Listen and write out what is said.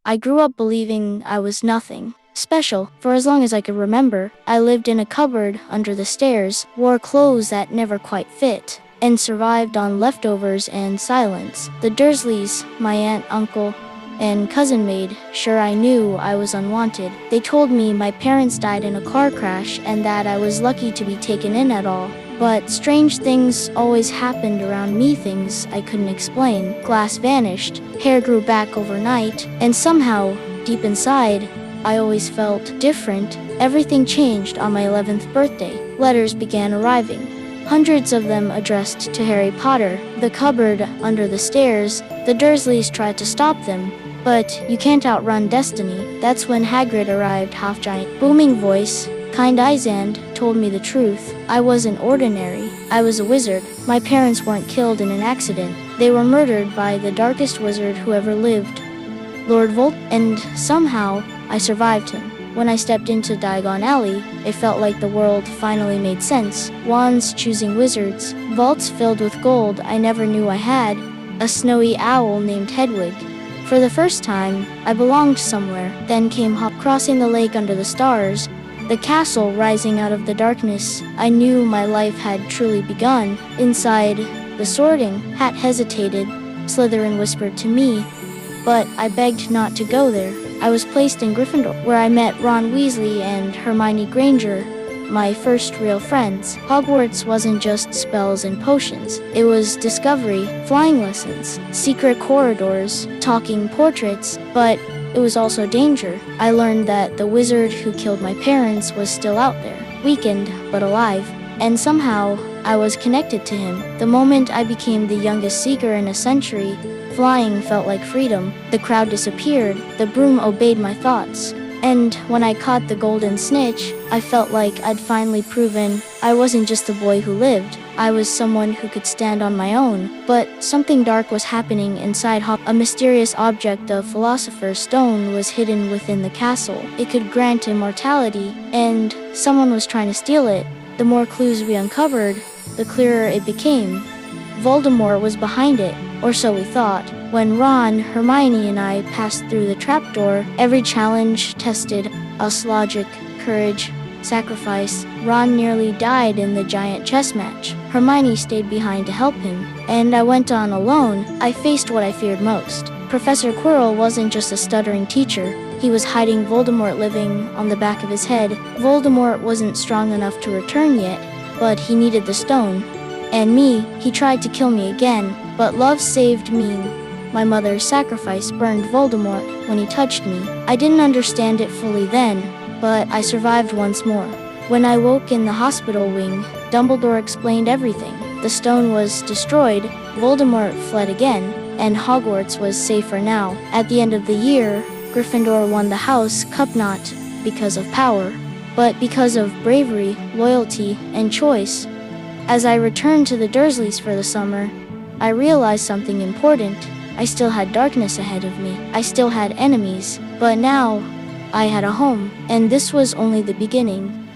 I grew up believing I was nothing special. For as long as I could remember, I lived in a cupboard under the stairs, wore clothes that never quite fit, and survived on leftovers and silence. The Dursleys, my aunt, uncle, and cousin made sure I knew I was unwanted. They told me my parents died in a car crash and that I was lucky to be taken in at all. But strange things always happened around me, things I couldn't explain. Glass vanished, hair grew back overnight, and somehow, deep inside, I always felt different. Everything changed on my 11th birthday. Letters began arriving, hundreds of them addressed to Harry Potter. The cupboard under the stairs, the Dursleys tried to stop them, but you can't outrun destiny. That's when Hagrid arrived, half-giant, booming voice, kind eyes, and told me the truth. I wasn't ordinary. I was a wizard. My parents weren't killed in an accident. They were murdered by the darkest wizard who ever lived, Lord Voldemort, and somehow I survived him. When I stepped into Diagon Alley, it felt like the world finally made sense. Wands choosing wizards, vaults filled with gold I never knew I had, a snowy owl named Hedwig. For the first time, I belonged somewhere. Then came crossing the lake under the stars, the castle rising out of the darkness. I knew my life had truly begun. Inside, the Sorting Hat hesitated. Slytherin whispered to me, but I begged not to go there. I was placed in Gryffindor, where I met Ron Weasley and Hermione Granger, my first real friends. Hogwarts wasn't just spells and potions. It was discovery, flying lessons, secret corridors, talking portraits, but it was also danger. I learned that the wizard who killed my parents was still out there, weakened but alive, and somehow I was connected to him. The moment I became the youngest seeker in a century, flying felt like freedom. The crowd disappeared, the broom obeyed my thoughts, and when I caught the golden snitch, I felt like I'd finally proven I wasn't just a boy who lived. I was someone who could stand on my own. But something dark was happening inside A mysterious object of Philosopher's stone was hidden within the castle. It could grant immortality, and someone was trying to steal it. The more clues we uncovered, the clearer it became. Voldemort was behind it, or so we thought. When Ron, Hermione, and I passed through the trapdoor, every challenge tested us: logic, courage, sacrifice. Ron nearly died in the giant chess match. Hermione stayed behind to help him, and I went on alone. I faced what I feared most. Professor Quirrell wasn't just a stuttering teacher. He was hiding Voldemort living on the back of his head. Voldemort wasn't strong enough to return yet, but he needed the stone. And me, he tried to kill me again, but love saved me. My mother's sacrifice burned Voldemort when he touched me. I didn't understand it fully then, but I survived once more. When I woke in the hospital wing, Dumbledore explained everything. The stone was destroyed, Voldemort fled again, and Hogwarts was safer now. At the end of the year, Gryffindor won the house cup, not because of power, but because of bravery, loyalty, and choice. As I returned to the Dursleys for the summer, I realized something important. I still had darkness ahead of me. I still had enemies, but now I had a home, and this was only the beginning.